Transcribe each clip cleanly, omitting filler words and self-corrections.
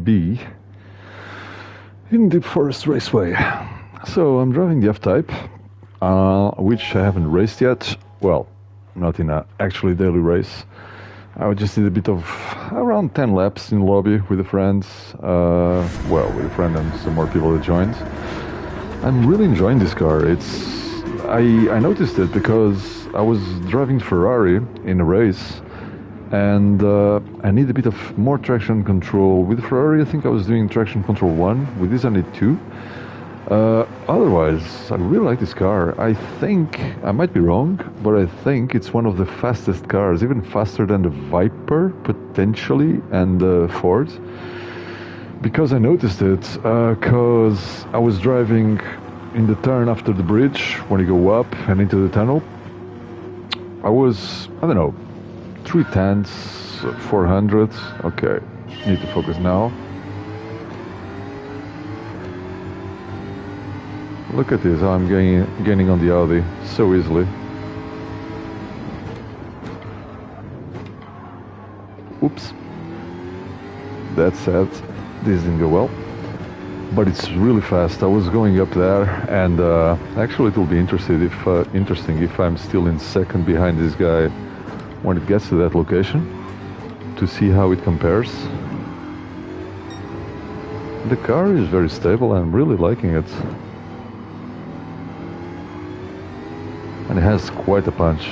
be in Deep Forest Raceway. So I'm driving the F-Type, which I haven't raced yet. Well, not in a actually daily race. I just did a bit of around 10 laps in lobby with a friend. Well, with a friend and some more people that joined. I'm really enjoying this car. I noticed it because I was driving Ferrari in a race, and I need a bit of more traction control. With Ferrari, I think I was doing traction control 1. With this, I need 2. Otherwise, I really like this car. I think, I might be wrong, but I think it's one of the fastest cars, even faster than the Viper, potentially, and the Ford. Because I noticed it, because I was driving in the turn after the bridge, when you go up and into the tunnel. I was, I don't know, 310s, 400. Okay, need to focus now. Look at this, I'm gaining on the Audi so easily. Oops. That's sad. This didn't go well. But it's really fast. I was going up there, and actually it will be interesting if I'm still in second behind this guy when it gets to that location, to see how it compares. The car is very stable. I'm really liking it. And it has quite a punch.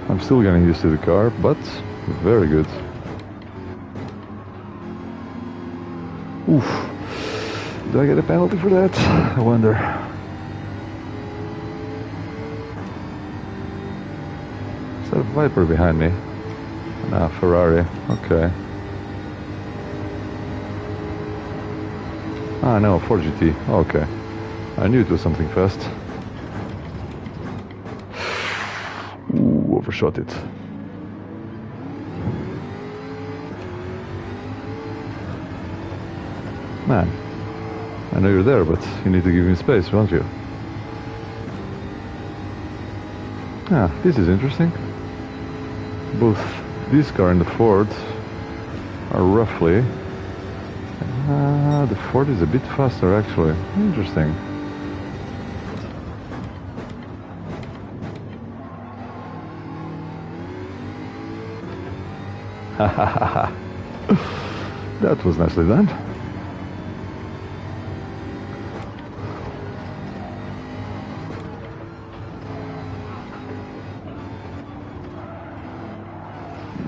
I'm still getting used to the car, but very good. Oof. Do I get a penalty for that? I wonder. Is that a Viper behind me? Nah, Ferrari. Okay. Ah, no, 4GT. Okay. I knew it was something fast. Ooh, overshot it. Man, I know you're there, but you need to give me space, won't you? Ah, this is interesting. Both this car and the Ford are roughly... the Ford is a bit faster, actually. Interesting. That was nicely done.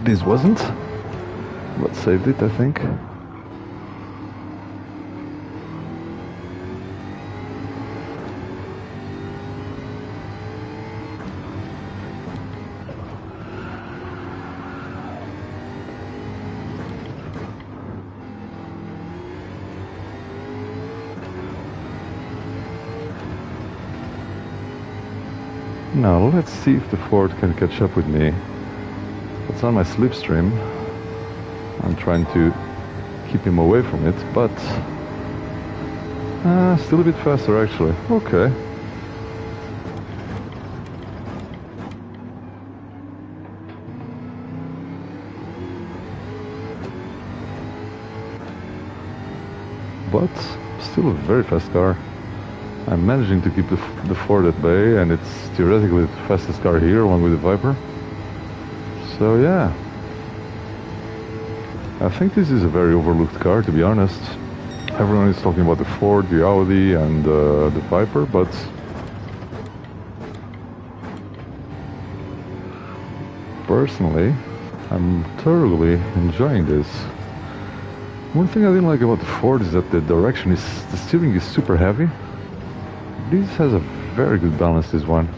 This wasn't, but saved it, I think. Now let's see if the Ford can catch up with me. It's on my slipstream. I'm trying to keep him away from it, but still a bit faster actually. Okay. But still a very fast car. I'm managing to keep the Ford at bay, and it's theoretically the fastest car here, along with the Viper. So yeah, I think this is a very overlooked car, to be honest. Everyone is talking about the Ford, the Audi, and the Viper, but personally, I'm thoroughly enjoying this. One thing I didn't like about the Ford is that the steering is super heavy. This has a very good balance, this one.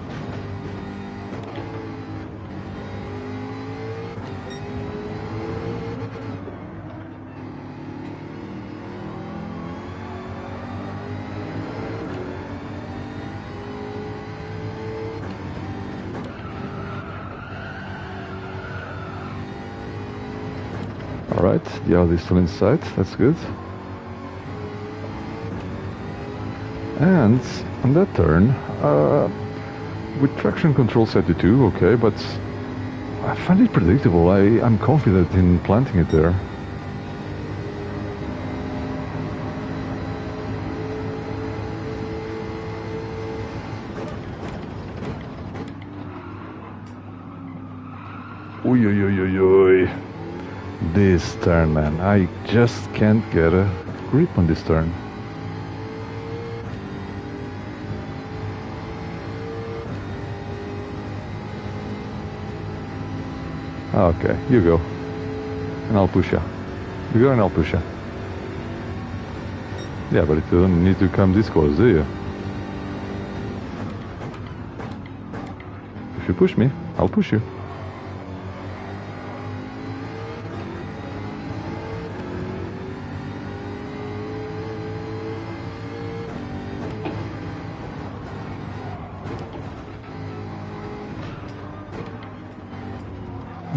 Alright, the Audi is still in sight, that's good. And on that turn, with traction control set to 2, okay, but I find it predictable. I'm confident in planting it there. Oi, oi, oi, oi, oi. This turn, man. I just can't get a grip on this turn. Okay, you go. And I'll push you. You go and I'll push you. Yeah, but it doesn't need to come this close, do you? If you push me, I'll push you.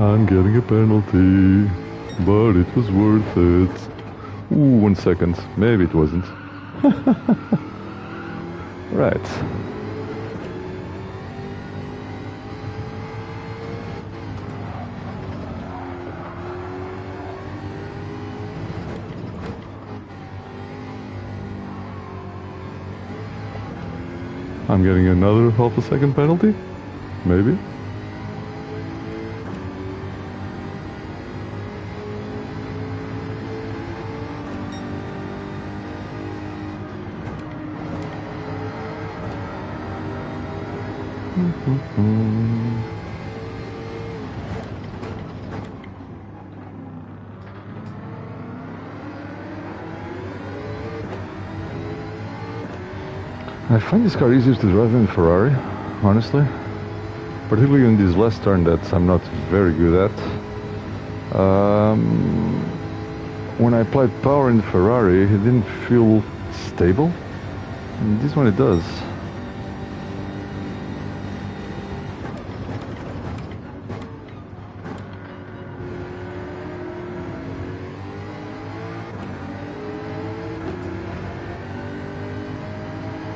I'm getting a penalty, but it was worth it. Ooh, 1 second. Maybe it wasn't. Right. I'm getting another half a second penalty? Maybe? I find this car easier to drive than Ferrari, honestly. Particularly in this last turn that I'm not very good at. When I applied power in the Ferrari, it didn't feel stable. And this one it does.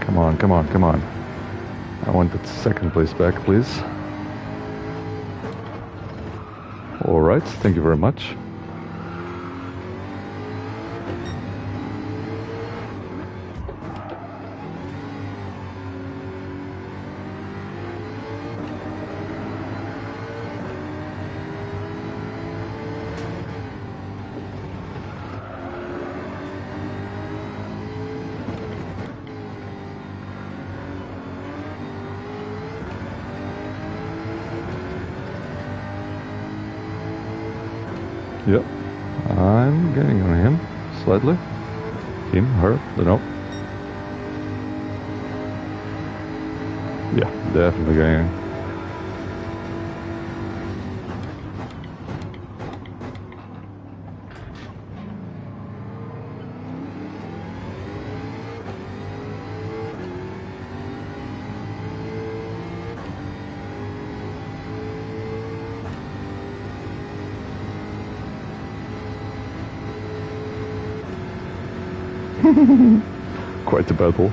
Come on, come on, come on. I want that second place back, please. Alright, thank you very much. Yep, I'm getting on him slightly. Him, her, don't know. Yeah, definitely getting. Quite a battle.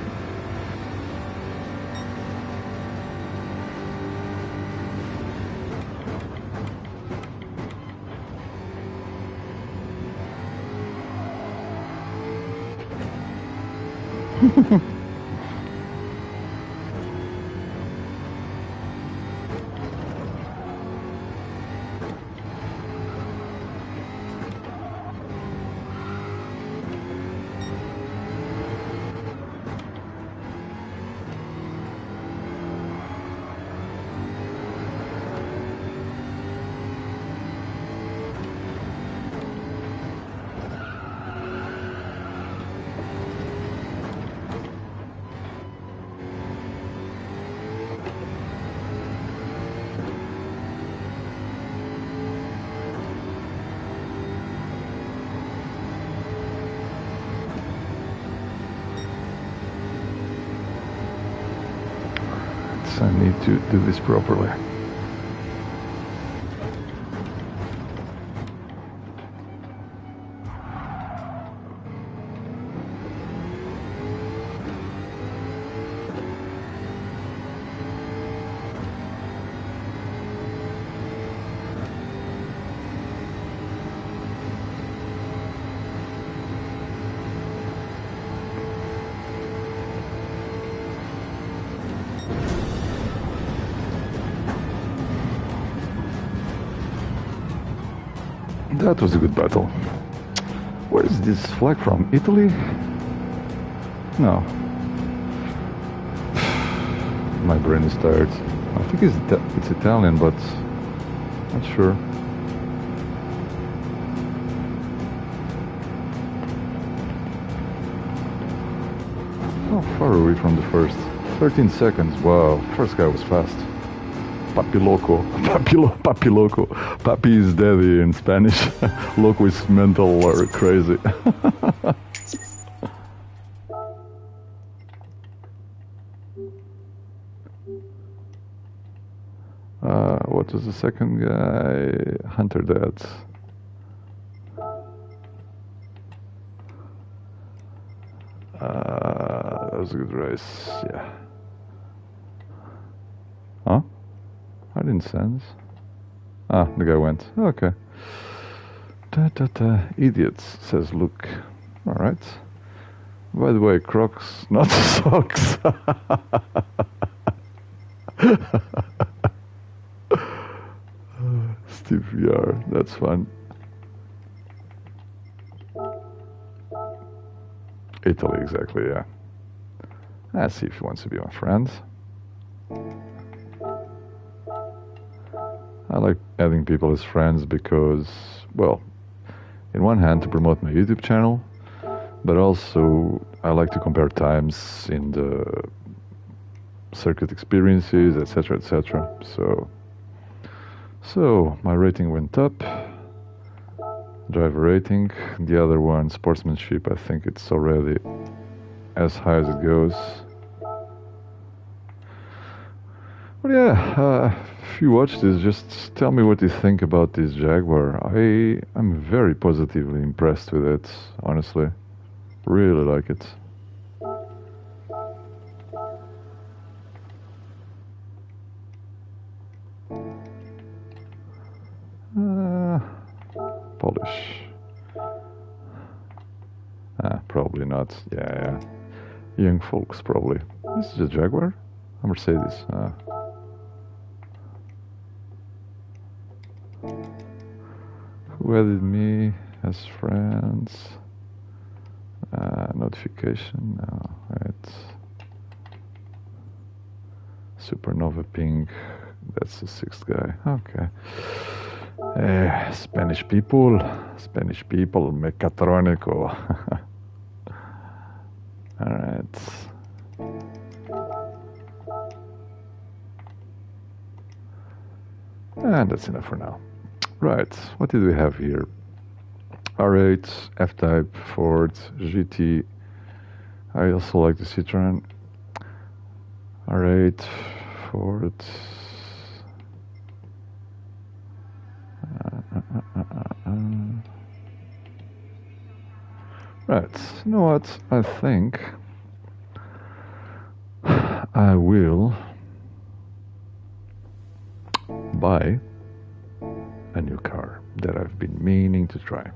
I need to do this properly. That was a good battle. Where is this flag from? Italy? No. My brain is tired. I think it's Italian, but not sure. How far are we from the first? 13 seconds. Wow, first guy was fast. Papi loco. Papi loco. Papi is daddy in Spanish. Loco is mental or crazy. What was the second guy? Hunter Dad. That was a good race, yeah. Huh? I didn't sense. Ah, the guy went. Okay. Idiots, says Luke. Alright. By the way, Crocs, not socks. Steve VR, that's fun. Italy, exactly, yeah. Let's see if he wants to be my friend. I like adding people as friends because, well, in one hand to promote my YouTube channel, but also I like to compare times in the circuit experiences, etc., etc. So my rating went up. Driver rating. The other one, sportsmanship, I think it's already as high as it goes. But yeah, if you watch this, just tell me what you think about this Jaguar. I'm very positively impressed with it, honestly. Really like it. Polish. Probably not. Yeah. Young folks, probably. This is a Jaguar? A Mercedes. Who added me as friends? Notification. No, right. Supernova Pink. That's the sixth guy. Okay. Spanish people, mechatronico. Alright. And that's enough for now. Right, what did we have here? R8, F-Type, Ford, GT. I also like the Citroen. R8, Ford. Right, you know what? I think I will buy a new car that I've been meaning to try.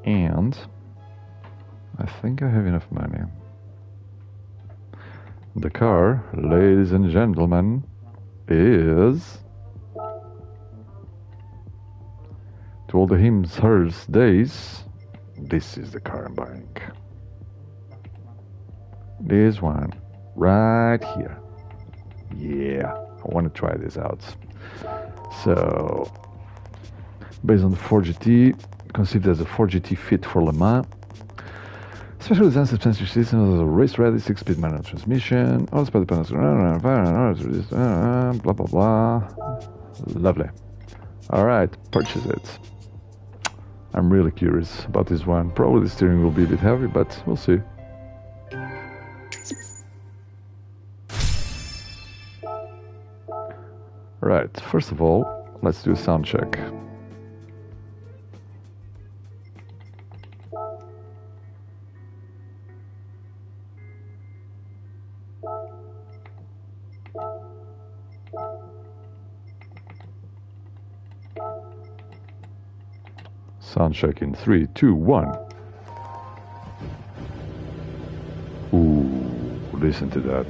And I think I have enough money. The car, ladies and gentlemen, is, to all the hims, hers, days, this is the car I'm buying. This one, right here. Yeah, I want to try this out. So, based on the 4GT, conceived as a 4GT fit for Le Mans. Special design suspension system as a race-ready 6-speed manual transmission. All blah blah blah. Lovely. All right, purchase it. I'm really curious about this one. Probably the steering will be a bit heavy, but we'll see. Right, first of all, let's do a sound check. Sound check in 3, 2, 1. Ooh, listen to that.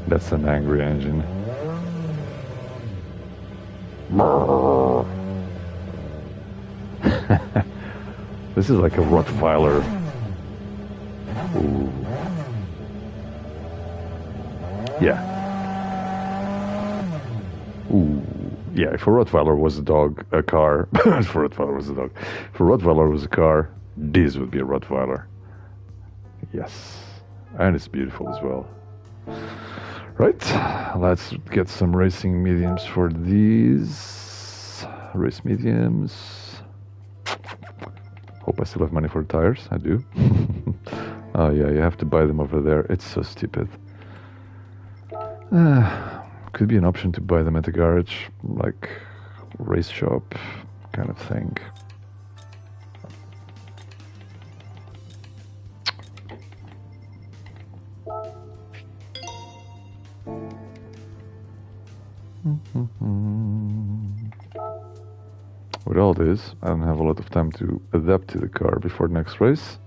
That's an angry engine. This is like a Rottweiler. Ooh. Yeah. Ooh. Yeah, if a Rottweiler was a dog, a car. If a Rottweiler was a dog. If a Rottweiler was a car, this would be a Rottweiler. Yes. And it's beautiful as well. Right, let's get some racing mediums for these. Race mediums. Hope I still have money for tires. I do. Oh yeah, you have to buy them over there. It's so stupid. Could be an option to buy them at the garage, like race shop kind of thing. With all this, I don't have a lot of time to adapt to the car before the next race.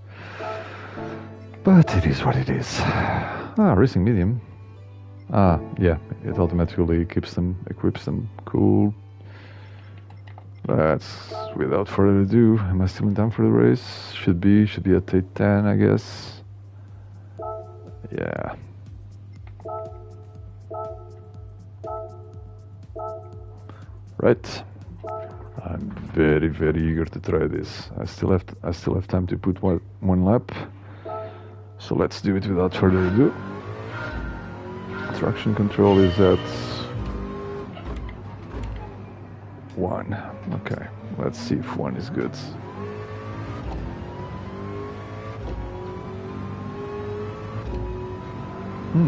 But it is what it is. Racing medium. Yeah, it automatically equips them. Cool. Let's, without further ado, am I still in time for the race? Should be at 8:10, I guess. Yeah. Right. I'm very, very eager to try this. I still have time to put one lap. So let's do it without further ado. Traction control is at 1. Okay, let's see if 1 is good.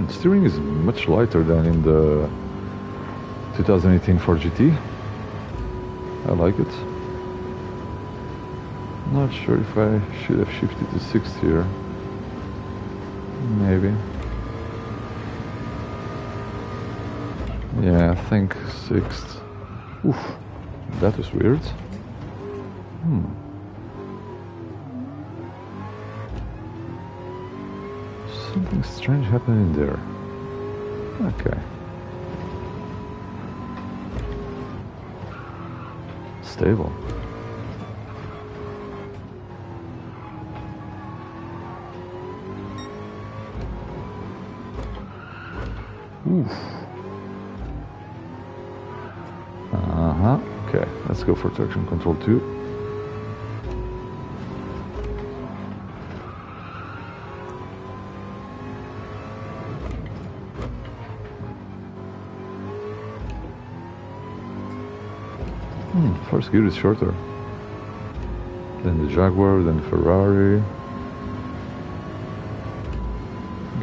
Steering is much lighter than in the 2018 Ford GT. I like it. Not sure if I should have shifted to 6th here. Maybe. Yeah, I think 6th. Oof, that was weird. Something strange happened in there. Okay. Stable. Oof. Okay, let's go for traction control 2. First gear is shorter than the Jaguar, then Ferrari.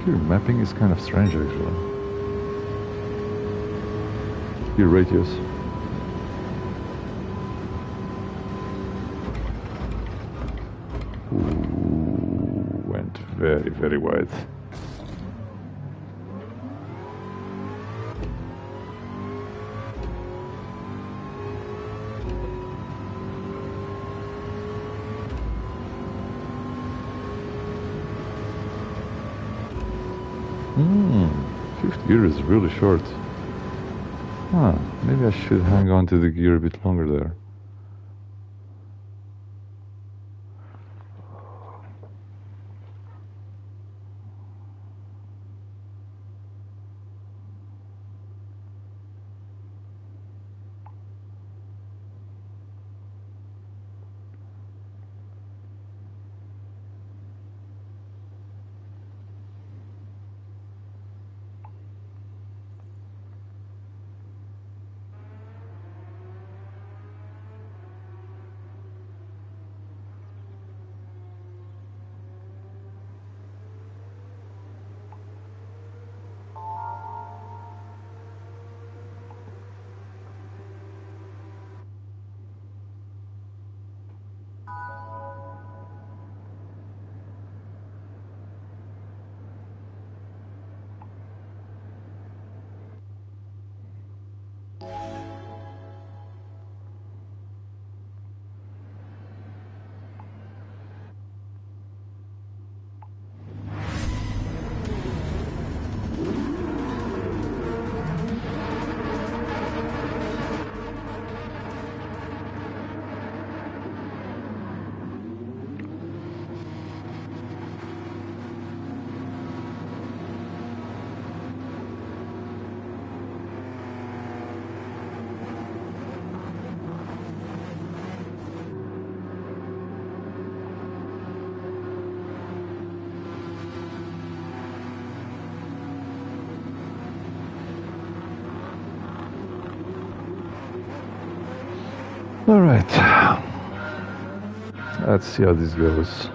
Gear mapping is kind of strange actually. Gear ratios. Ooh, went very, very wide. Fifth gear is really short. Maybe I should hang on to the gear a bit longer there. Alright. Let's see how this goes.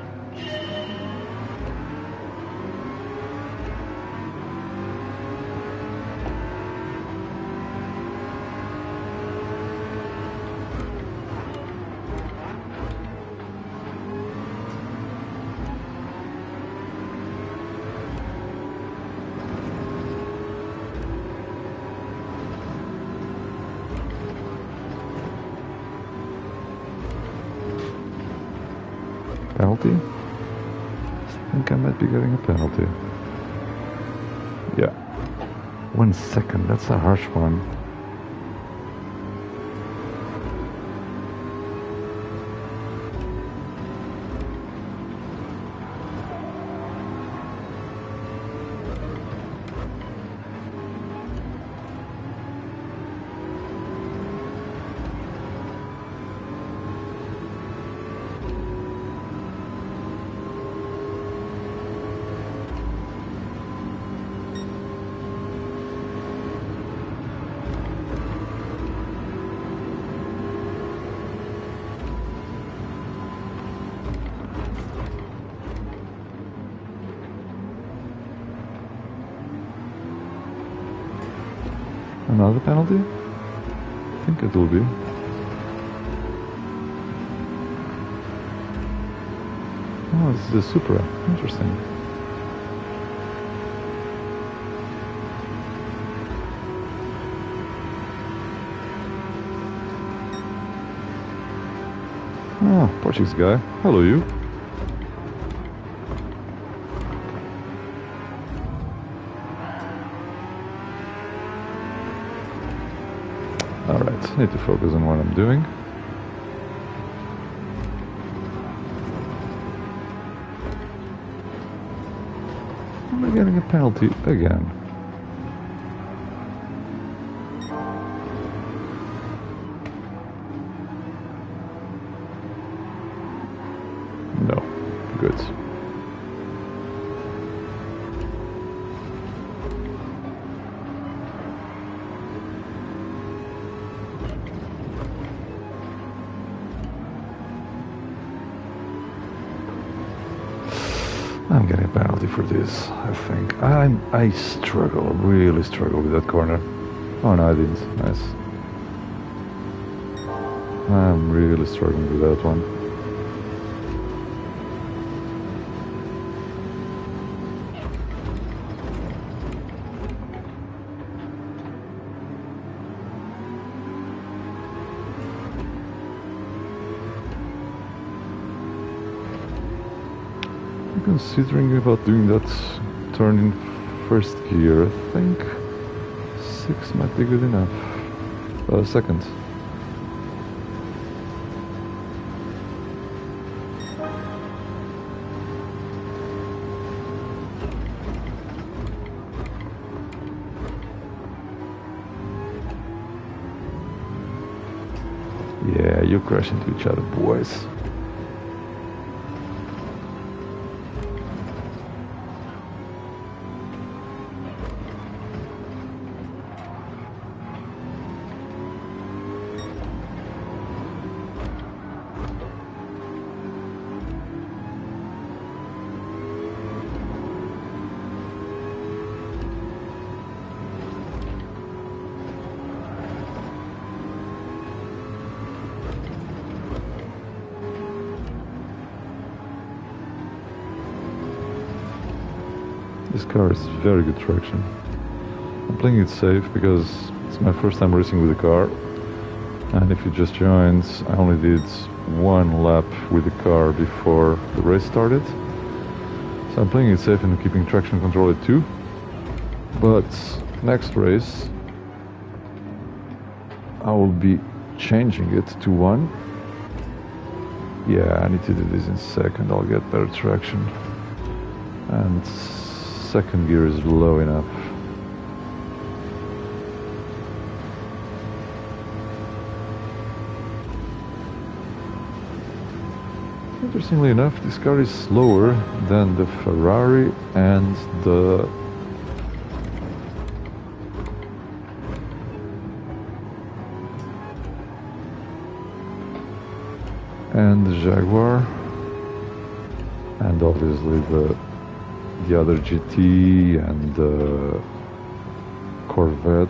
Penalty? I think I might be getting a penalty. Yeah. 1 second, that's a harsh one. Another penalty? I think it will be. Oh, this is a Supra. Interesting. Oh, Portuguese guy. Hello, you. Alright, need to focus on what I'm doing. Am I getting a penalty again? No. Good. I'm getting a penalty for this, I think. I struggle, really struggle with that corner. Oh no, I didn't. Nice. I'm really struggling with that one. Considering about doing that turn in first gear, I think 6 might be good enough. Second. Yeah, you crash into each other, boys. This car is very good traction. I'm playing it safe because it's my first time racing with the car. And if you just joined, I only did 1 lap with the car before the race started. So I'm playing it safe and keeping traction control at 2. But next race, I will be changing it to 1. Yeah, I need to do this in second, I'll get better traction. And second gear is low enough. Interestingly enough, this car is slower than the Ferrari and the and the Jaguar, and obviously the other GT and the Corvette.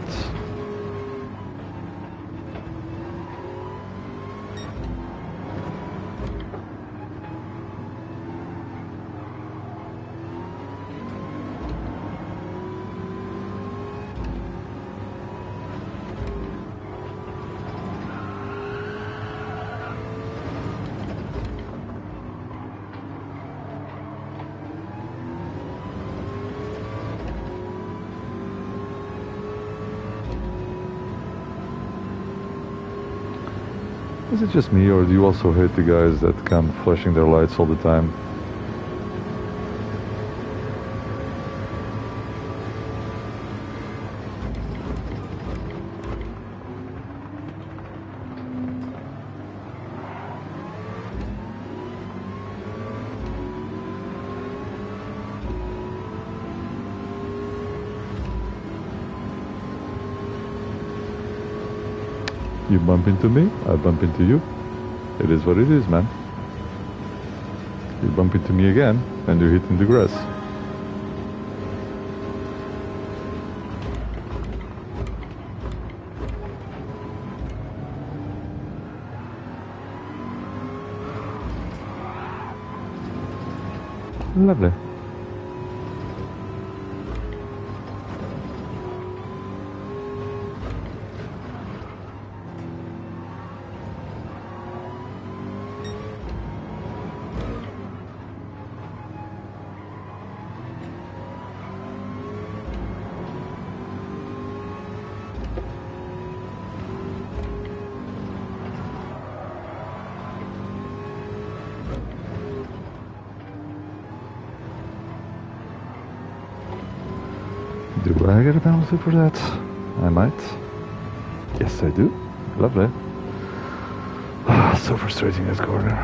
Is it just me, or do you also hate the guys that come flashing their lights all the time? You bump into me, I bump into you. It is what it is, man. You bump into me again, and you hit in the grass. Lovely. Do I get a penalty for that? I might. Yes, I do. Lovely. So frustrating, this corner.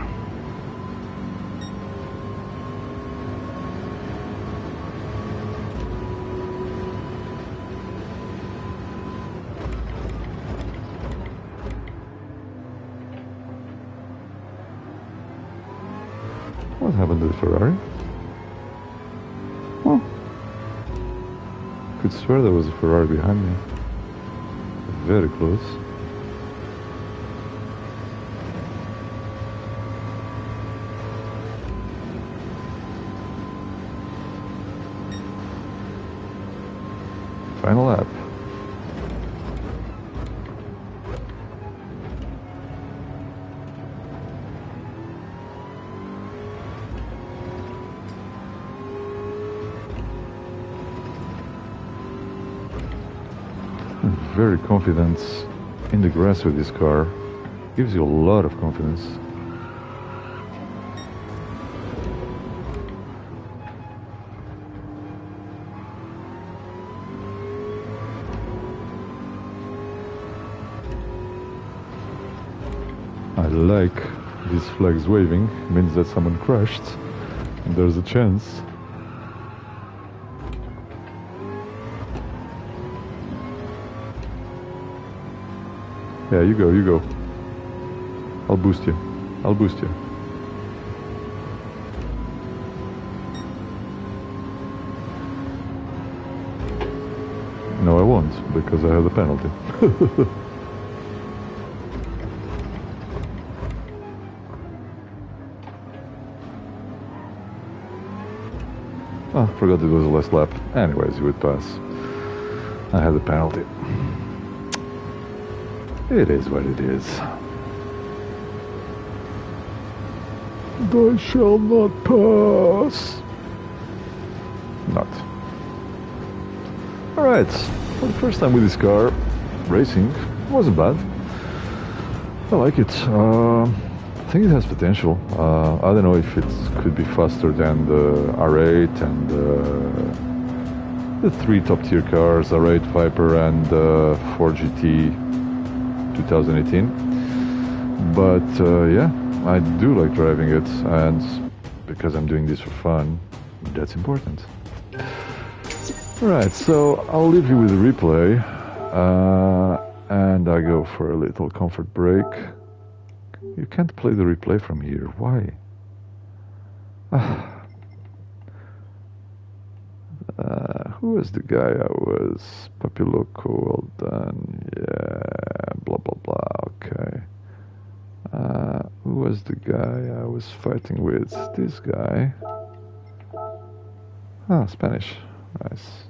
What happened to the Ferrari? Well, could swear there was a Ferrari behind me. Very close. Final lap. Very confident in the grass with this car. Gives you a lot of confidence. I like these flags waving. It means that someone crashed and there's a chance. Yeah, you go, you go. I'll boost you. I'll boost you. No, I won't, because I have the penalty. Oh, forgot it was the last lap. Anyways, you would pass. I had the penalty. It is what it is. I shall not pass. Not. Alright, for the first time with this car, racing wasn't bad. I like it. I think it has potential. I don't know if it could be faster than the R8 and the three top-tier cars, R8, Viper, and Ford GT 2018. But yeah, I do like driving it, and because I'm doing this for fun, that's important. Alright, so I'll leave you with a replay, and I go for a little comfort break, You can't play the replay from here. Why? Who was the guy I was? Papiloco, well done. Yeah, blah blah blah. Okay. Who was the guy I was fighting with? This guy. Ah, Spanish. Nice.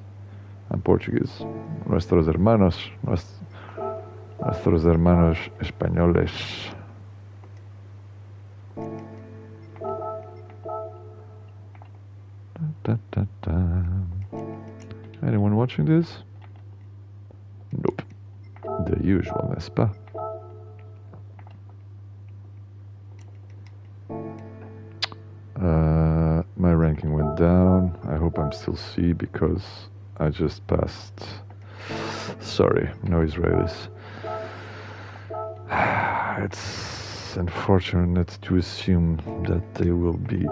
I'm Portuguese. Nuestros hermanos españoles. Da, da, da. Anyone watching this? Nope. The usual, n'est-ce pas? My ranking went down. I hope I'm still C because I just passed. Sorry, no Israelis. It's unfortunate to assume that they will be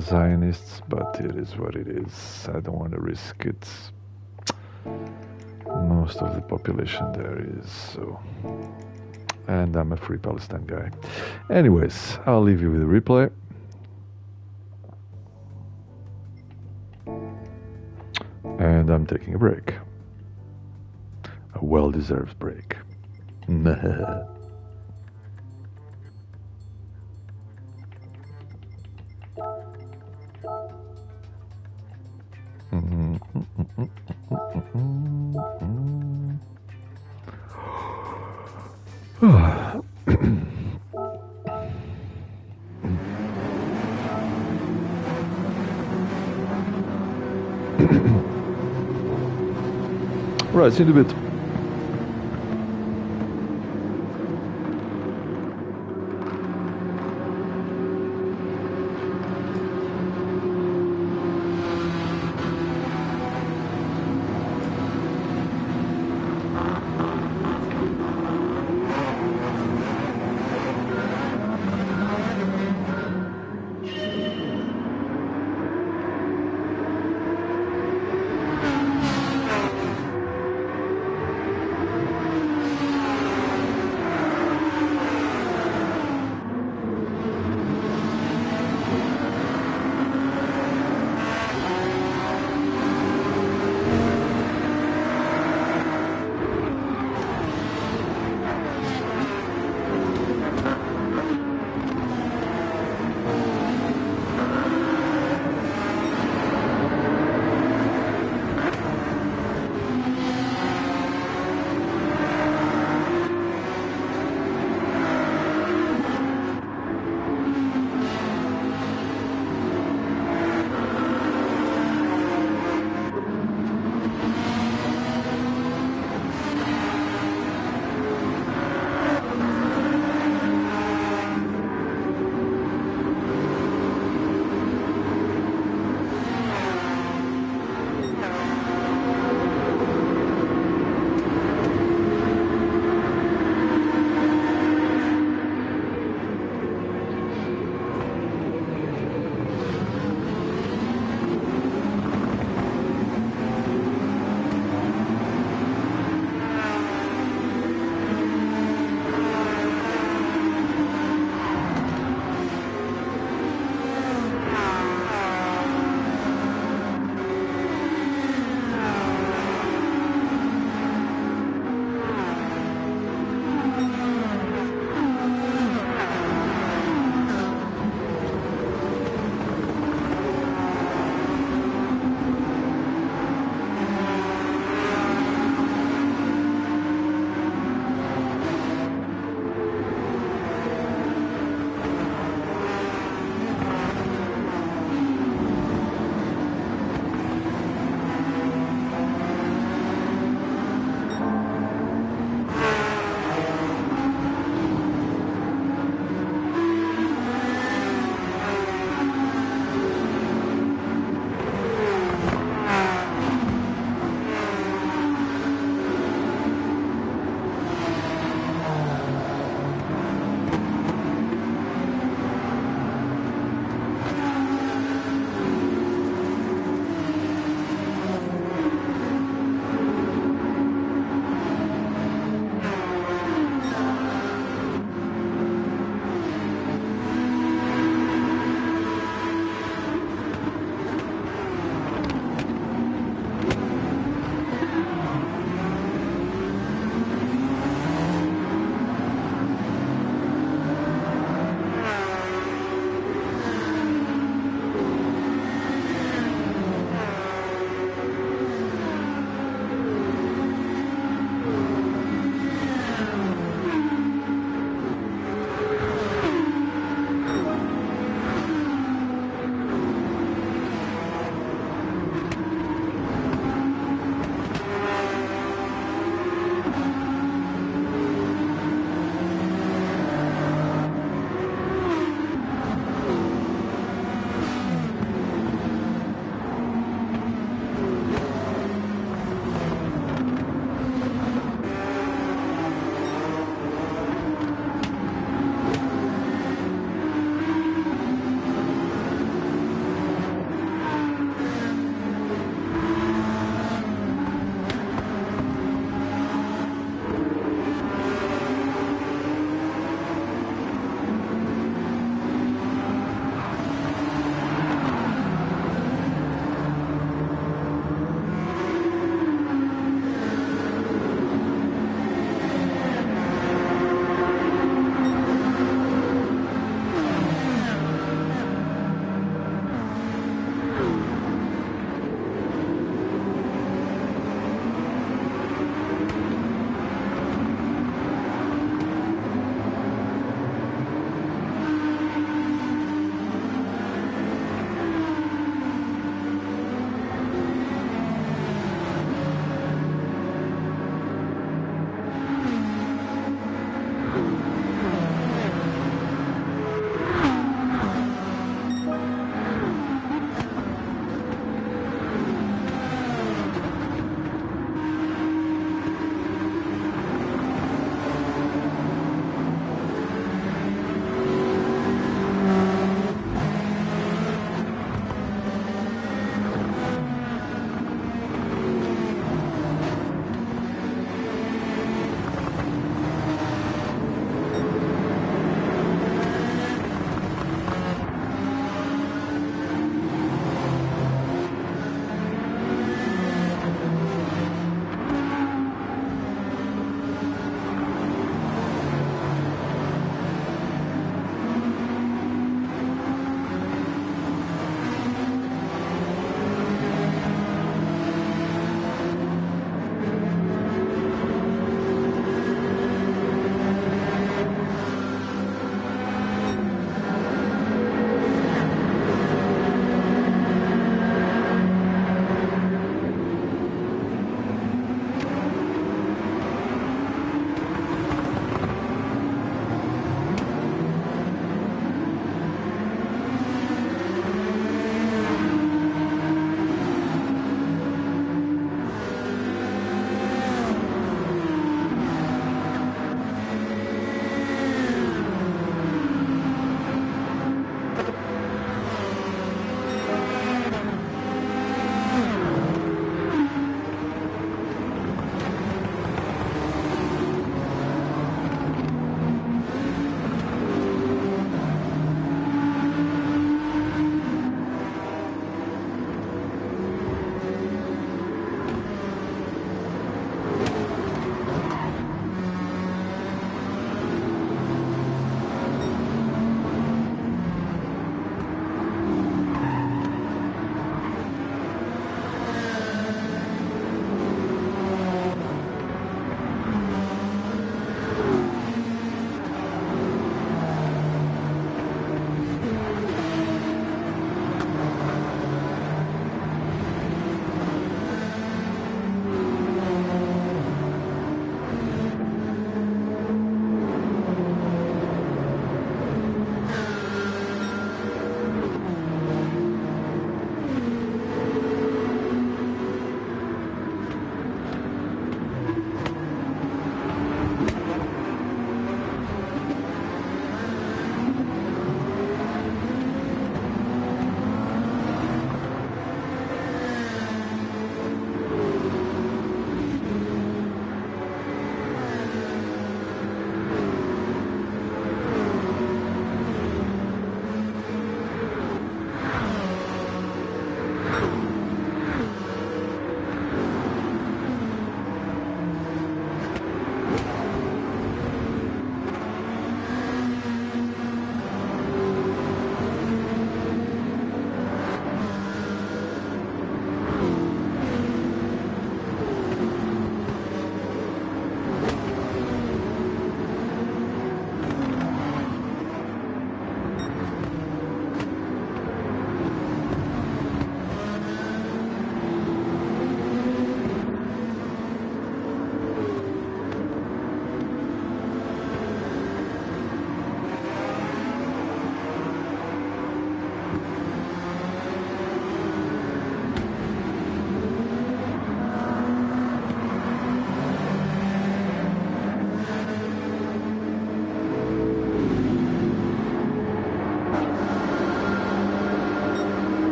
Zionists, but it is what it is. I don't want to risk it. Most of the population there is, so. And I'm a Free Palestine guy. Anyways, I'll leave you with a replay. And I'm taking a break. A well-deserved break. Right, see you in a bit.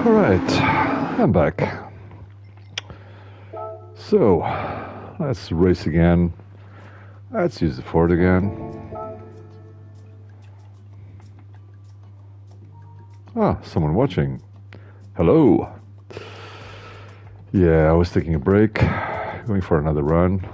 Alright, I'm back. So, let's race again. Let's use the Ford again. Ah, someone watching. Hello. Yeah, I was taking a break, going for another run.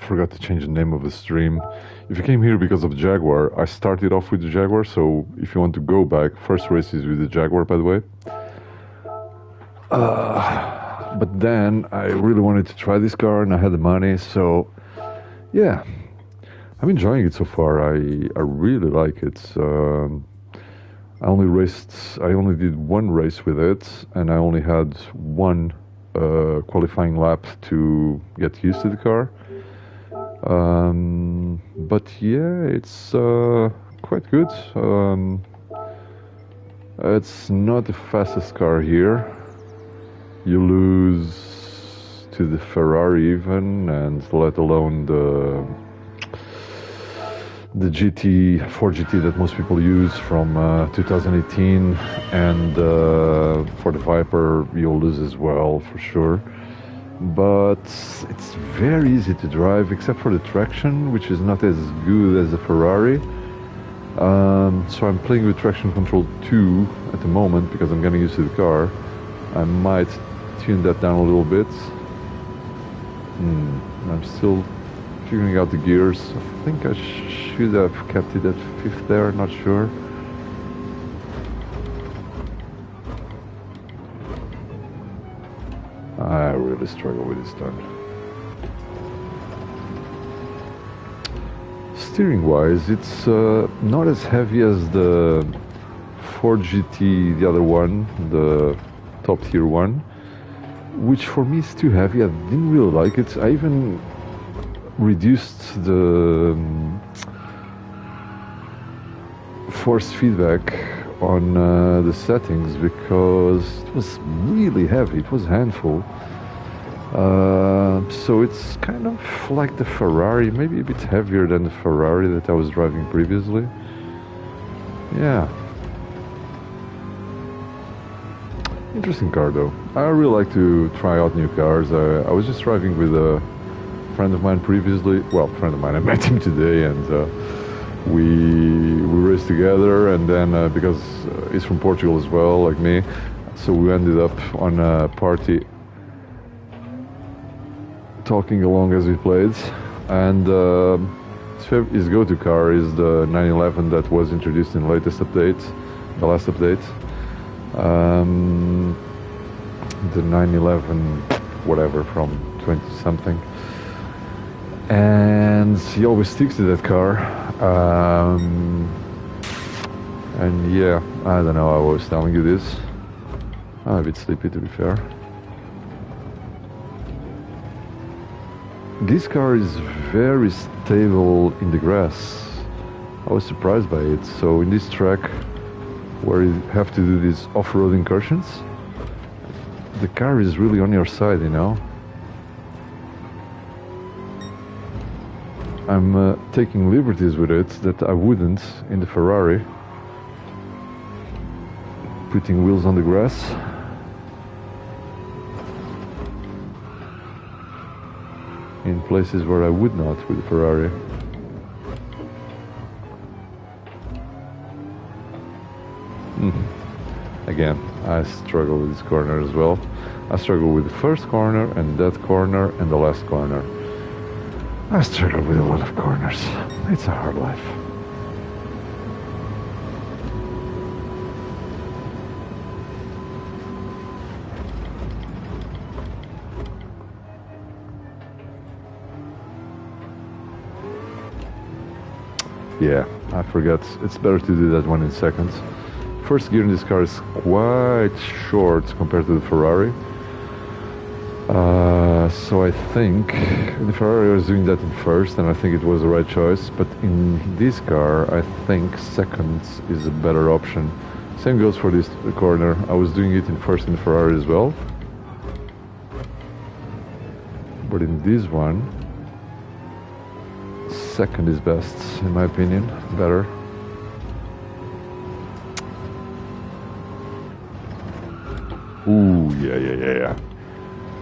Forgot to change the name of the stream. If you came here because of the Jaguar, I started off with the Jaguar, so if you want to go back, first race is with the Jaguar, by the way. But then I really wanted to try this car and I had the money, so yeah, I'm enjoying it so far. I really like it. I only did one race with it, and I only had one qualifying lap to get used to the car. But yeah, it's quite good. It's not the fastest car here. You lose to the Ferrari even, and let alone the GT, Ford GT that most people use from 2018, and for the Viper you'll lose as well for sure. But it's very easy to drive, except for the traction, which is not as good as the Ferrari. So I'm playing with traction control 2 at the moment because I'm getting used to the car. I might tune that down a little bit. I'm still figuring out the gears. I think I should have kept it at 5th there, not sure. I really struggle with this turn. Steering wise, it's not as heavy as the Ford GT, the other one, the top tier one, which for me is too heavy. I didn't really like it. I even reduced the force feedback on the settings because it was really heavy. It was a handful. So it's kind of like the Ferrari, maybe a bit heavier than the Ferrari that I was driving previously. Yeah. Interesting car though. I really like to try out new cars. I was just driving with a friend of mine previously. Well, friend of mine, I met him today, and we raced together, and then because he's from Portugal as well, like me, so we ended up on a party talking along as we played. And his go-to car is the 911 that was introduced in the latest update, the last update. The 911 whatever from 20 something, and he always sticks to that car. And yeah, I don't know, I was telling you this. I'm a bit sleepy, to be fair. This car is very stable in the grass. I was surprised by it. So in this track where you have to do these off-road incursions, the car is really on your side, you know. I'm taking liberties with it that I wouldn't in the Ferrari. Putting wheels on the grass. In places where I would not with the Ferrari. Again, I struggle with this corner as well. I struggle with the first corner and that corner and the last corner. I struggle with a lot of corners. It's a hard life. Yeah, I forgot. It's better to do that one in seconds. First gear in this car is quite short compared to the Ferrari. So I think in the Ferrari I was doing that in first, and I think it was the right choice. But in this car, I think second is a better option. Same goes for this corner. I was doing it in first in the Ferrari as well. But in this one, second is best, in my opinion, better. Ooh, yeah.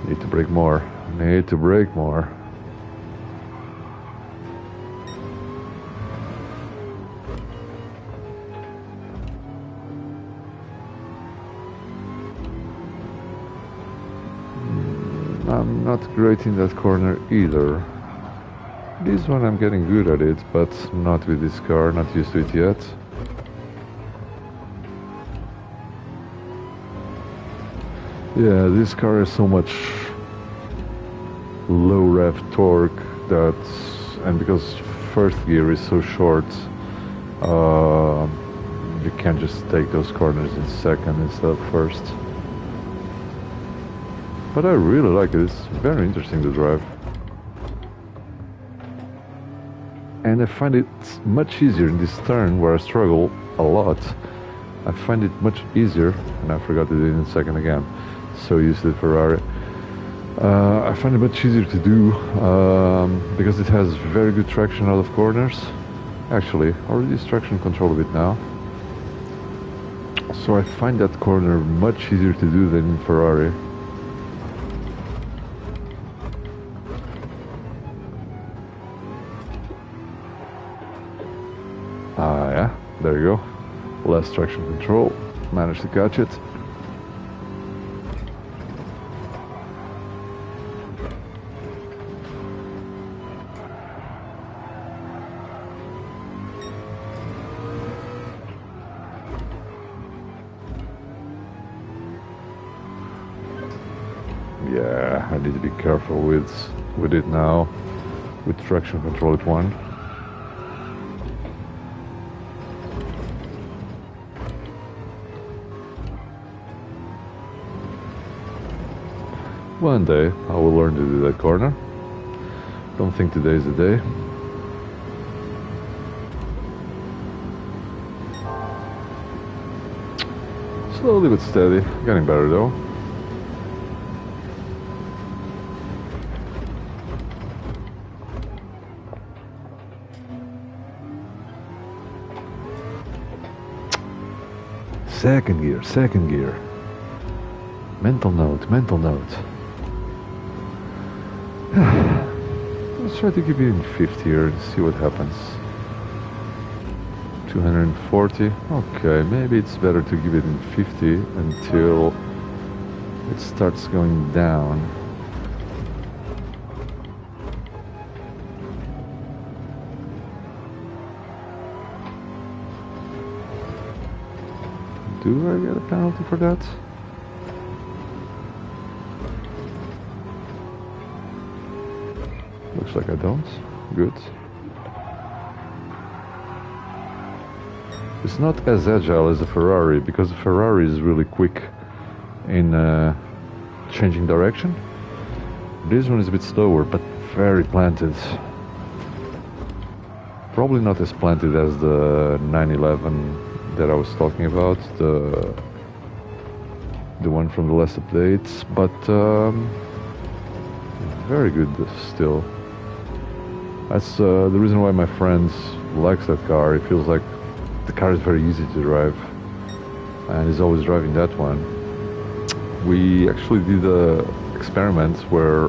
Need to brake more. Need to brake more. I'm not great in that corner either. This one I'm getting good at it, but not with this car, not used to it yet. Yeah, this car has so much low rev torque and because first gear is so short, you can just take those corners in second instead of first. But I really like it, it's very interesting to drive. And I find it much easier in this turn where I struggle a lot. I find it much easier, and I forgot to do it in a second again. So used to the Ferrari. I find it much easier to do because it has very good traction out of corners. Actually, I already traction control a bit now. So I find that corner much easier to do than in Ferrari. Yeah, there you go. Less traction control. Managed to catch it. Yeah, I need to be careful with it now. With traction control at 1. One day I will learn to do that corner. Don't think today is the day. Slowly but steady, getting better though. Second gear. Mental note. Let's try to keep it in 50 here and see what happens. 240. Okay, maybe it's better to keep it in 50 until it starts going down. Do I get a penalty for that? Looks like I don't. Good. It's not as agile as a Ferrari because the Ferrari is really quick in changing direction. This one is a bit slower but very planted. Probably not as planted as the 911 that I was talking about, the one from the last updates, but very good still. That's the reason why my friend likes that car. It feels like the car is very easy to drive, and he's always driving that one. We actually did an experiment where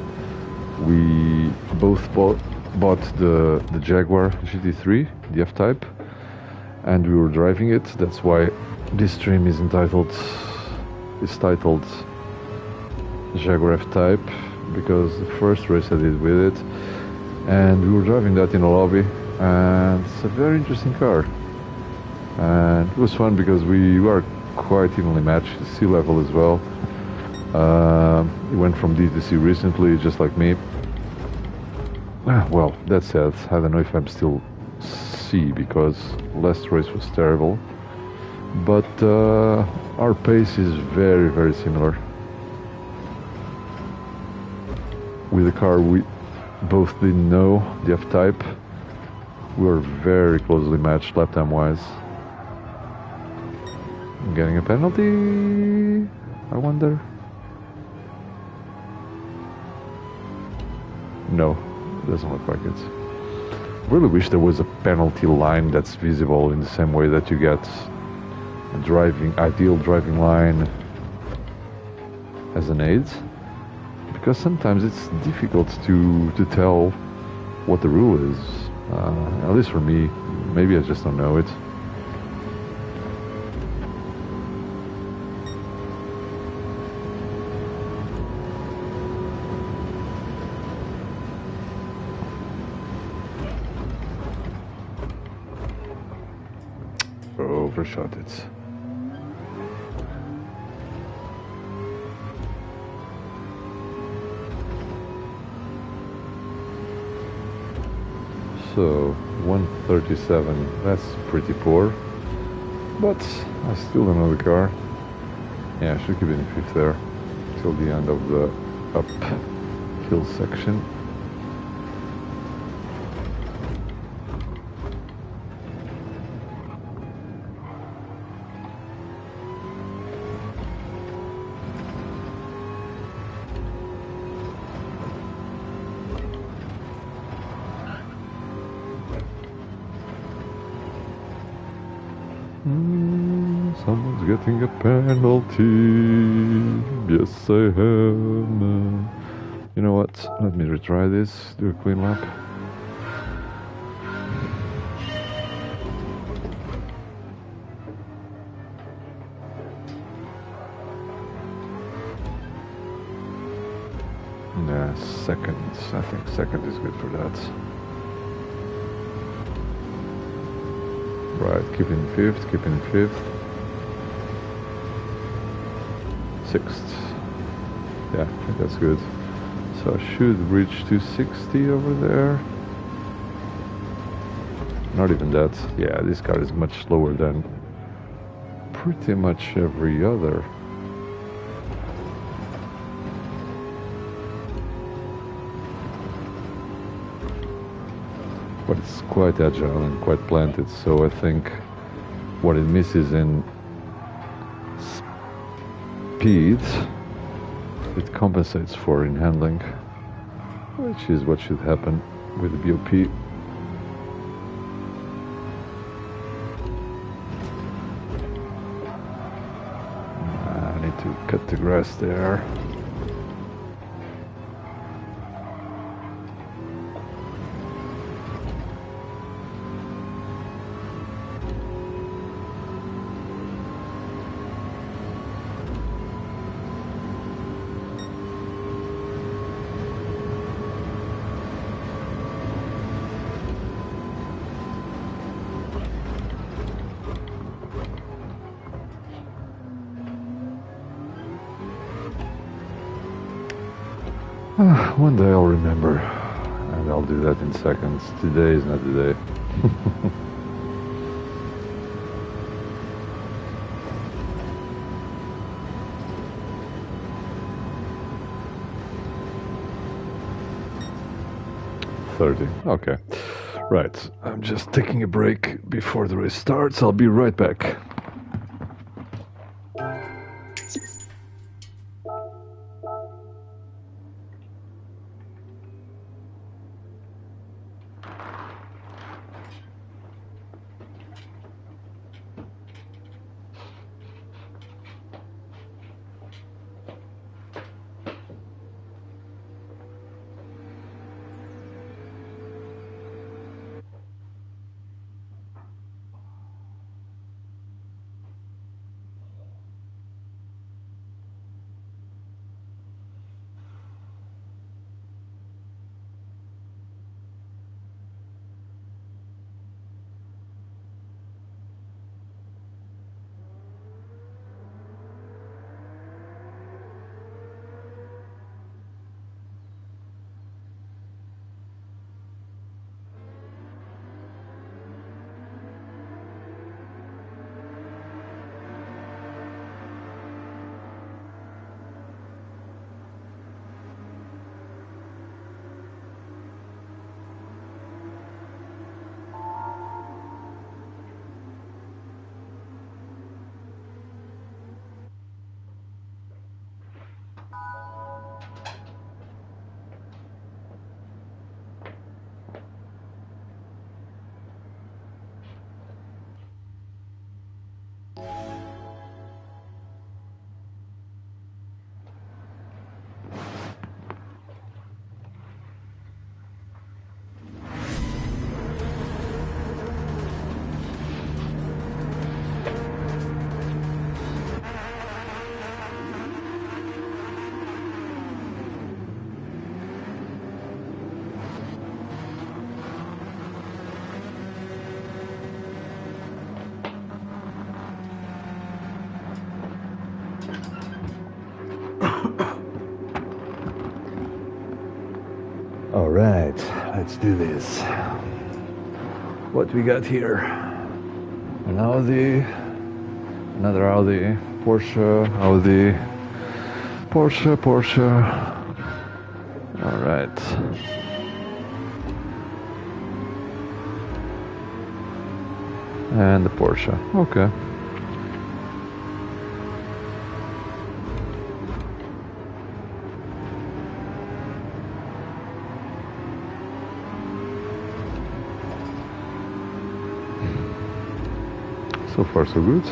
we both bought the Jaguar Gr.3, the F-Type, and we were driving it. That's why this stream is titled Jaguar F-Type, because the first race I did with it, and we were driving that in a lobby, and it's a very interesting car. And it was fun because we were quite evenly matched, sea level as well. He went from D to C recently, just like me. Well, that said, I don't know if I'm still C because last race was terrible. But our pace is very, very similar. With the car we both didn't know, the F-Type, we were very closely matched lap time wise. Getting a penalty, I wonder? No, doesn't look like it. Really wish there was a penalty line that's visible in the same way that you get a ideal driving line as an aid, because sometimes it's difficult to tell what the rule is. At least for me, maybe I just don't know it. Overshot it. So 137, that's pretty poor, but I still don't know the car. Yeah, I should keep it in fifth there till the end of the uphill section. Someone's getting a penalty. Yes, I am. You know what? Let me retry this. Do a clean lap. Yeah, second. I think second is good for that. Right, keep in fifth, keep in fifth. Sixth. Yeah, I think that's good. So I should reach 260 over there. Not even that. Yeah, this car is much slower than pretty much every other. But it's quite agile and quite planted, so I think what it misses in speed, it compensates for in handling, which is what should happen with the BOP. I need to cut the grass there. One day I'll remember, and I'll do that in seconds. Today is not the day. $30. Okay. Right. I'm just taking a break before the race starts. I'll be right back. All right, let's do this. What we got here? An Audi, another Audi, Porsche, Audi, Porsche. All right. And the Porsche. Okay. So far so good.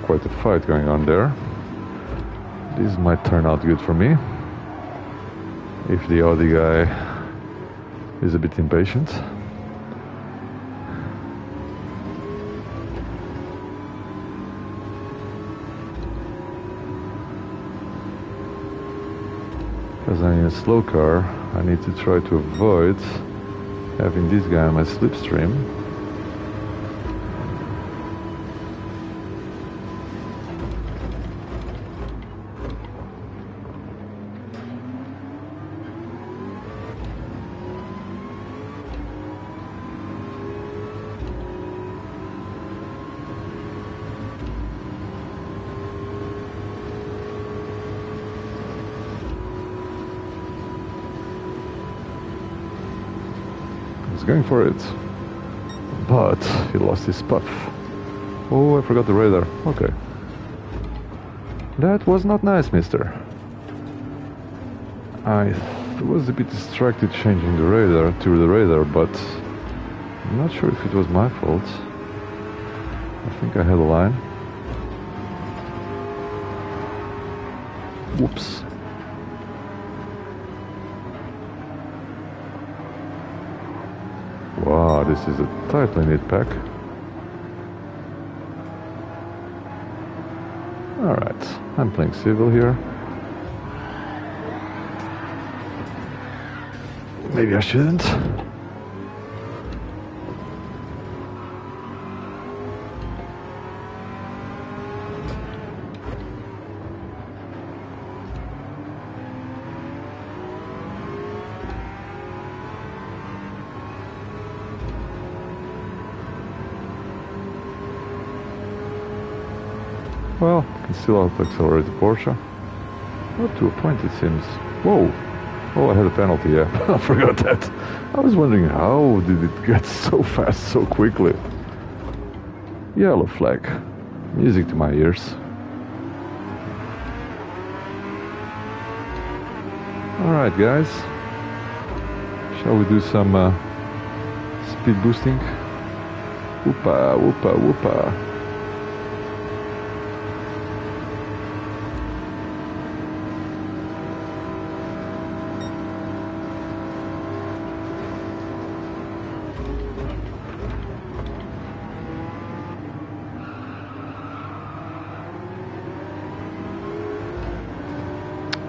Quite a fight going on there. This might turn out good for me if the Audi guy is a bit impatient. Because I'm in a slow car, I need to try to avoid having this guy on my slipstream. Going for it, but he lost his puff. Oh, I forgot the radar. Okay, that was not nice, mister. I was a bit distracted changing the radar to the radar, but I'm not sure if it was my fault. I think I had a line. Whoops. Wow, this is a tightly knit pack. Alright, I'm playing civil here. Maybe I shouldn't. Well, can still out-accelerate the Porsche. Up to a point, it seems. Whoa! Oh, I had a penalty, yeah. I forgot that. I was wondering how did it get so fast so quickly. Yellow flag. Music to my ears. Alright, guys. Shall we do some speed boosting? Whoopa, whoopa, whoopa.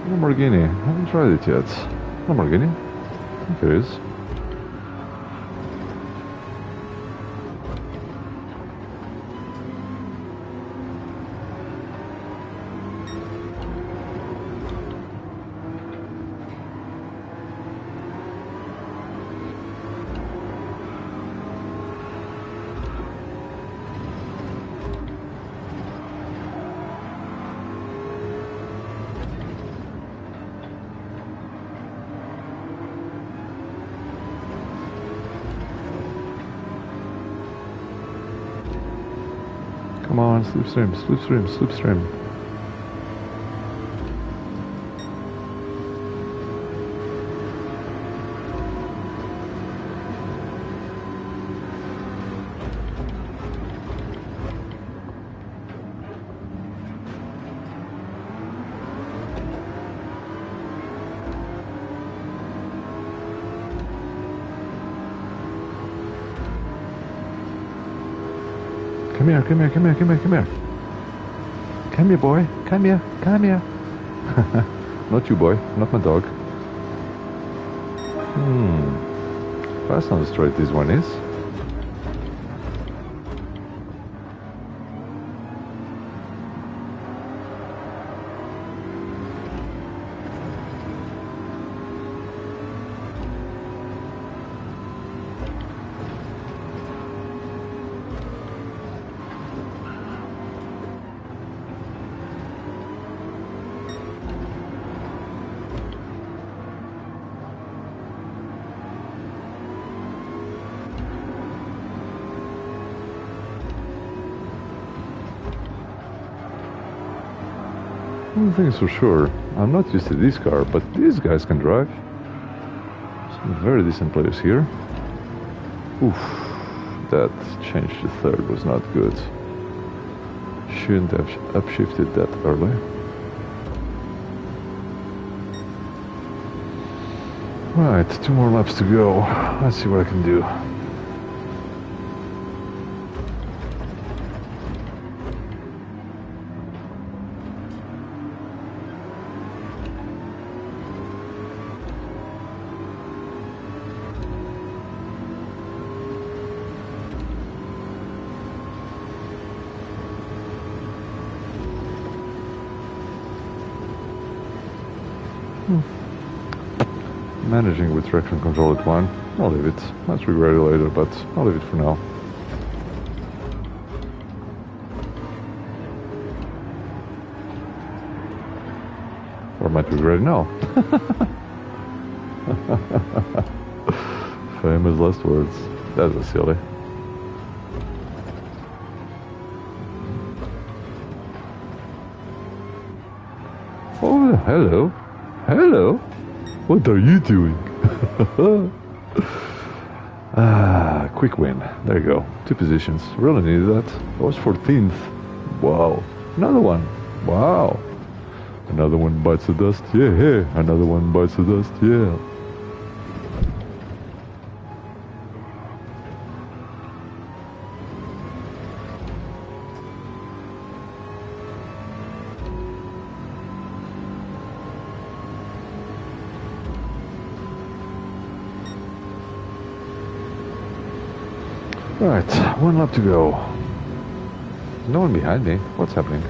Lamborghini, I haven't tried it yet. Lamborghini? I think it is. Come on, slipstream, slipstream, slipstream. Come here, come here, come here, come here, come here. Come here, boy. Come here, come here. not you, boy. Not my dog. Fast on the straight this one is. One thing is for sure, I'm not used to this car, but these guys can drive. Some very decent players here. Oof, that change to third was not good. Shouldn't have upshifted that early. Right, 2 more laps to go. Let's see what I can do. Managing with traction control at 1. I'll leave it. Might regret it later, but I'll leave it for now. Or might regret it now. Famous last words. That was silly. Oh, hello. Hello. What are you doing? Quick win. There you go. 2 positions. Really needed that. I was 14th. Wow. Another one. Wow. Another one bites the dust. Yeah. Another one bites the dust. Yeah. Right, 1 lap to go. No one behind me. What's happening?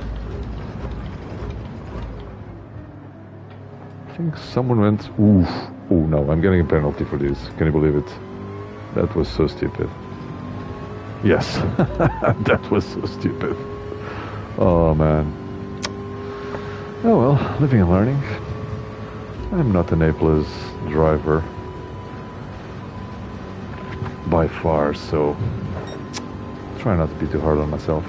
I think someone went... Oof. Oh no, I'm getting a penalty for this. Can you believe it? That was so stupid. Yes, that was so stupid. Oh man. Oh well, living and learning. I'm not an A+ driver. By far, so try not to be too hard on myself.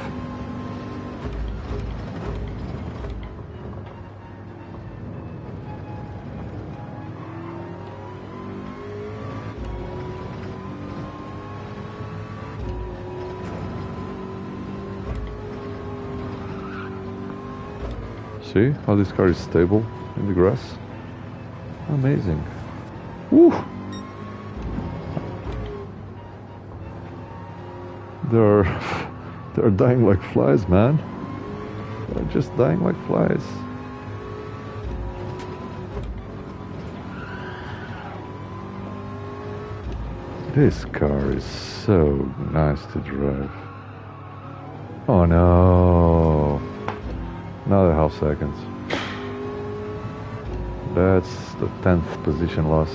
See how this car is stable in the grass? Amazing. Woo! They're dying like flies, man. They're just dying like flies. This car is so nice to drive. Oh no. Another half second. That's the 10th position lost.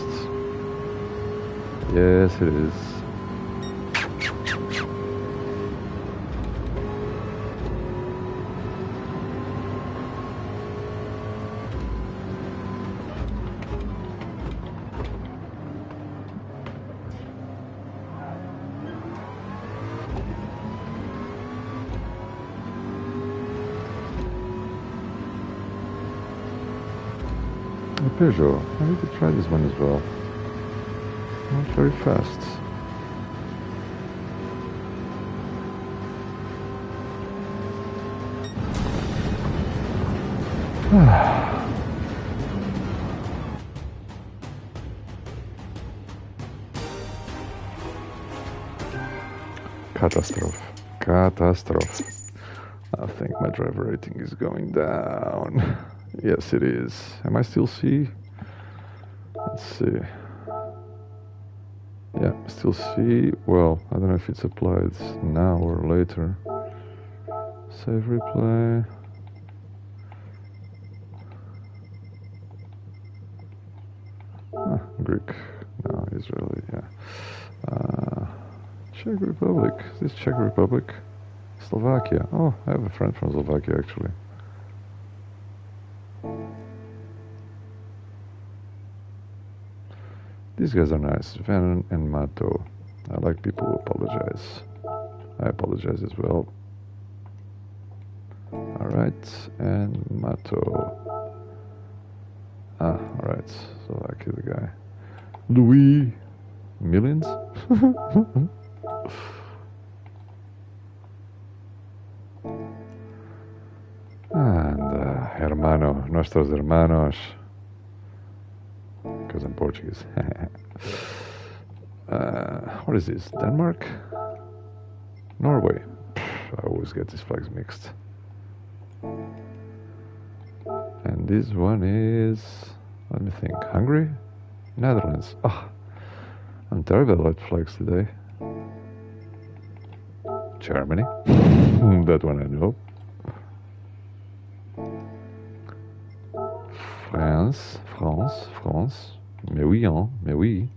Yes, it is. Peugeot. I need to try this one as well. Not very fast. Catastrophe. Catastrophe. I think my driver rating is going down. Yes, it is. Am I still C? Let's see. Yeah, still C. Well, I don't know if it's applied now or later. Save replay. Greek. No, Israeli, yeah. Czech Republic. Is this Czech Republic? Slovakia. Oh, I have a friend from Slovakia actually. These guys are nice. Van and Mato. I like people who apologize. I apologize as well. Alright, and Mato. Alright, Slovakia, the guy. Louis. Millions? And hermano, nuestros hermanos. Because I'm Portuguese. What is this? Denmark? Norway? I always get these flags mixed. And this one is, let me think, Hungary? Netherlands. Oh, I'm terrible at flags today. Germany. That one I know. France. Mais oui, hein, mais oui.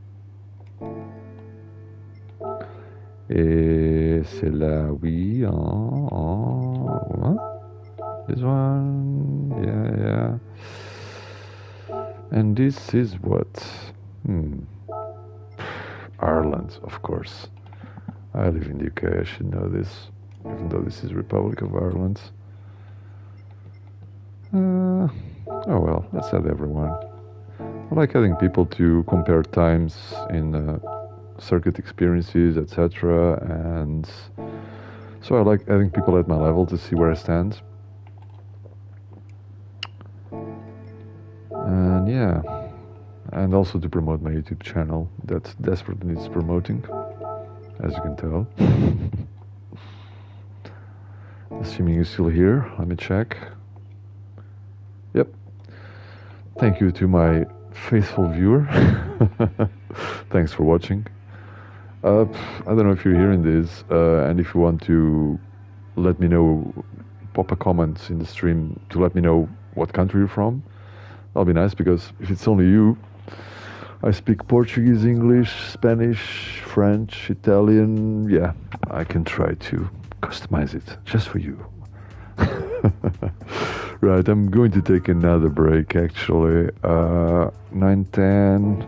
Et c'est là, oui, hein. This one, yeah. And this is what? Ireland, of course. I live in the UK, I should know this, even though this is Republic of Ireland. Oh well, let's add everyone. I like adding people to compare times in circuit experiences, etc. And so I like adding people at my level to see where I stand. And yeah, and also to promote my YouTube channel that desperately needs promoting, as you can tell. Assuming you're still here, let me check. Yep. Thank you to my faithful viewer. Thanks for watching. I don't know if you're hearing this, and if you want to let me know, pop a comment in the stream to let me know what country you're from. That'll be nice, because if it's only you, I speak Portuguese, English, Spanish, French, Italian. Yeah, I can try to customize it just for you. Right, I'm going to take another break actually. 9:10.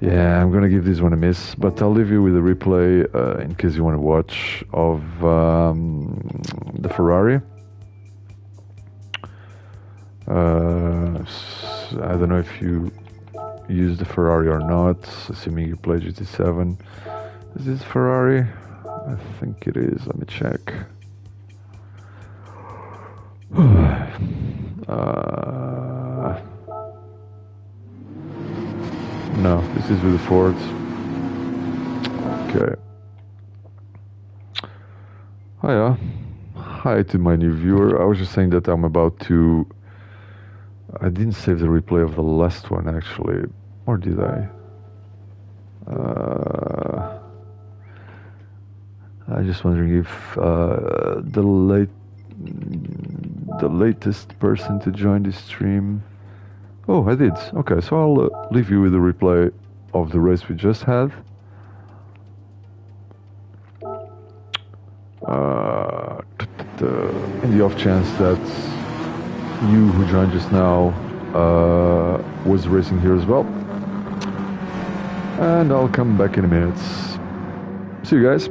Yeah, I'm gonna give this one a miss, but I'll leave you with a replay in case you want to watch of the Ferrari. I don't know if you use the Ferrari or not, assuming you play GT7. Is this Ferrari? I think it is. Let me check. No, this is with the Ford. Okay. Hiya. Hi to my new viewer. I was just saying that I'm about to... I didn't save the replay of the last one actually. Or did I? I'm just wondering if the latest person to join this stream... Oh, I did. Okay, so I'll leave you with a replay of the race we just had. In the off chance that you who joined just now was racing here as well. And I'll come back in a minute. See you guys.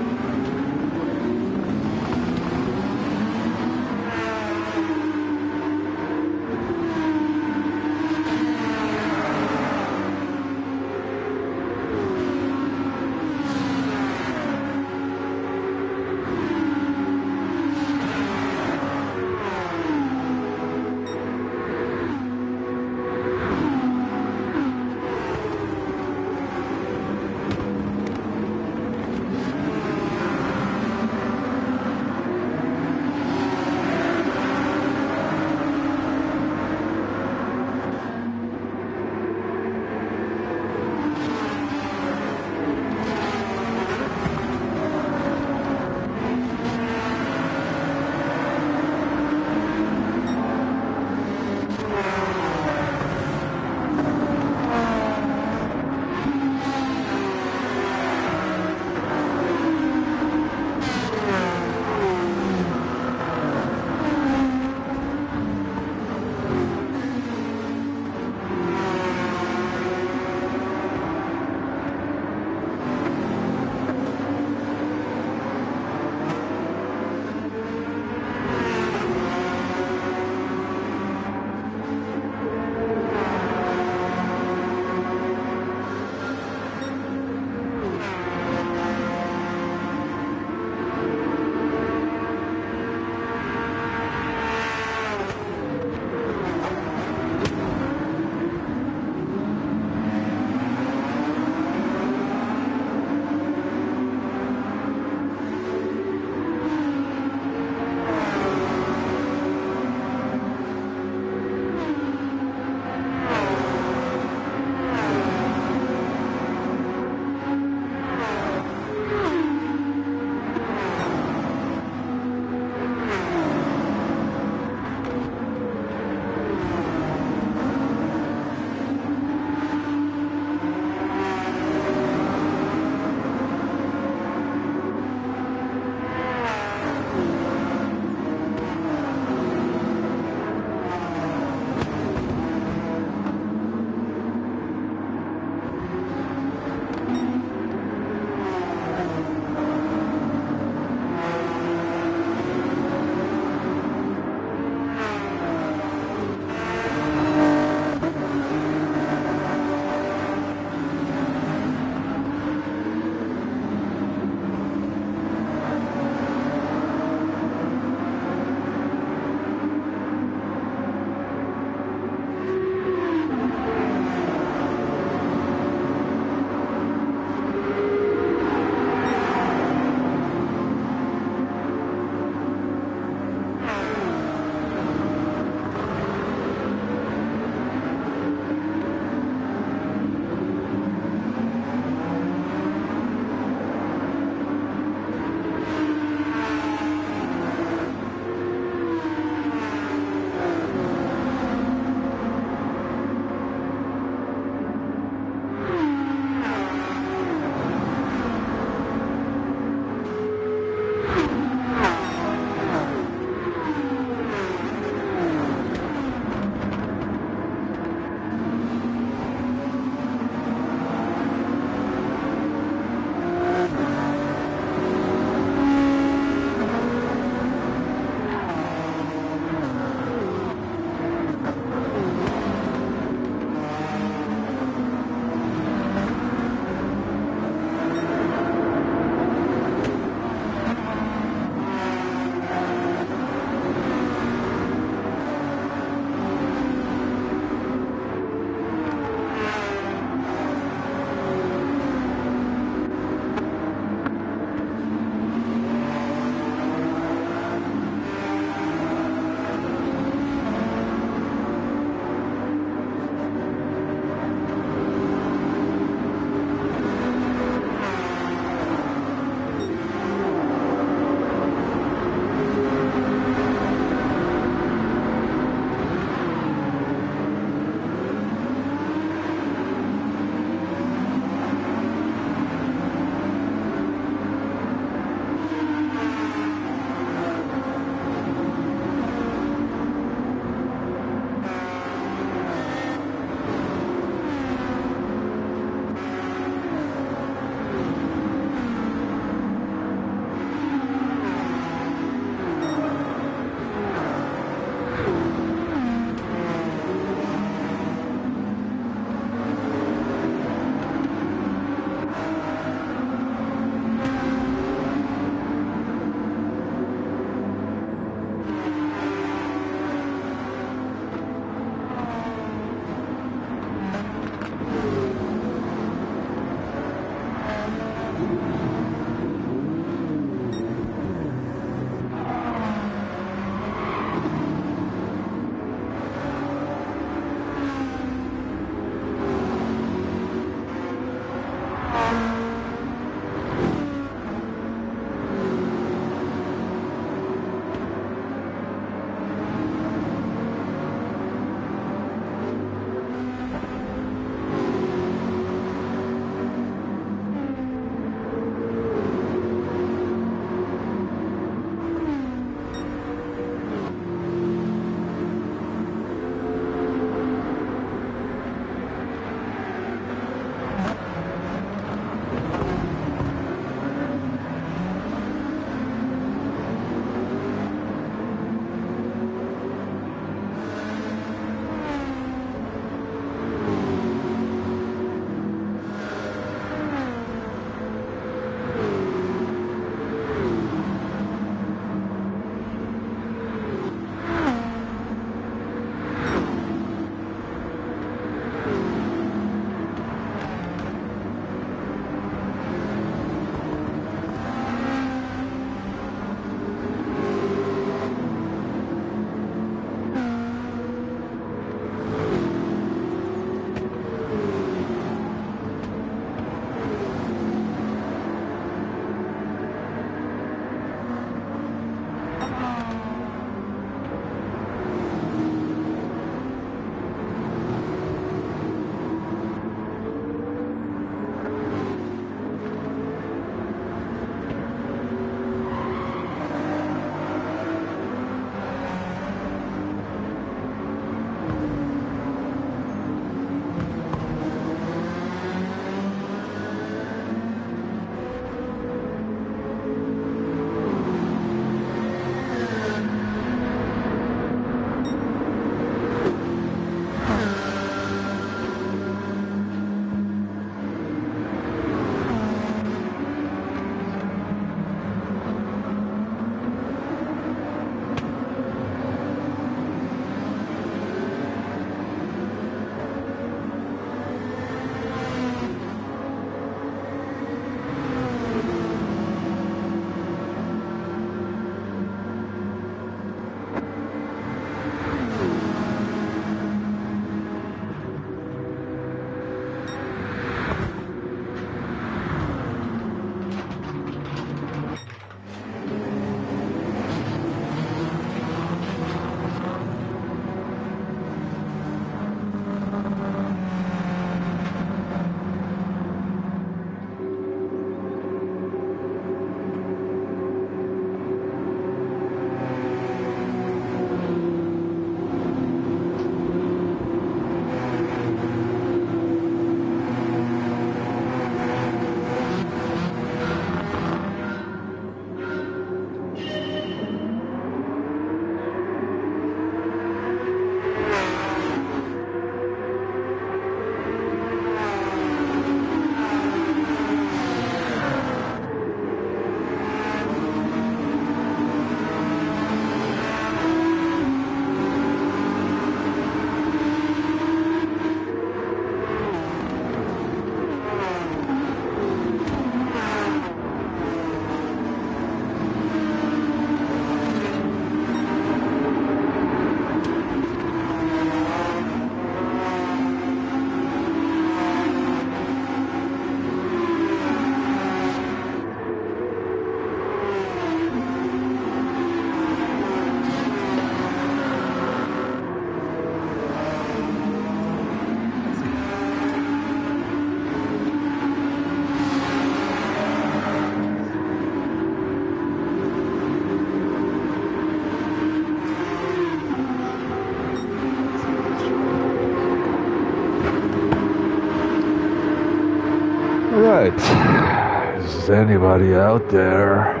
Alright. Is anybody out there?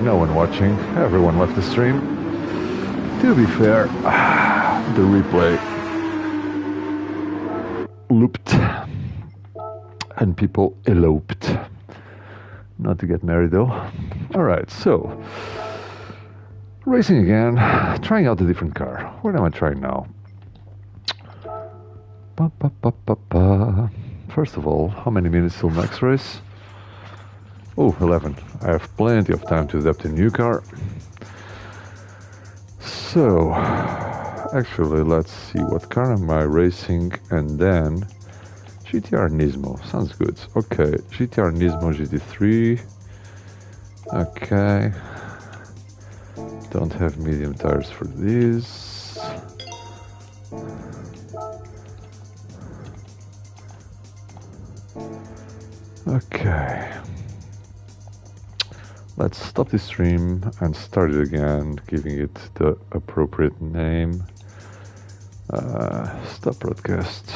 No one watching. Everyone left the stream. To be fair, the replay looped and people eloped. Not to get married though. Alright, so racing again, trying out a different car. What am I trying now? First of all, how many minutes till next race? Oh, 11. I have plenty of time to adapt a new car. So, actually, let's see what car am I racing, and then GTR Nismo. Sounds good. Okay, GTR Nismo GT3. Okay. Don't have medium tires for this. Okay. Let's stop the stream and start it again, giving it the appropriate name. Stop broadcast.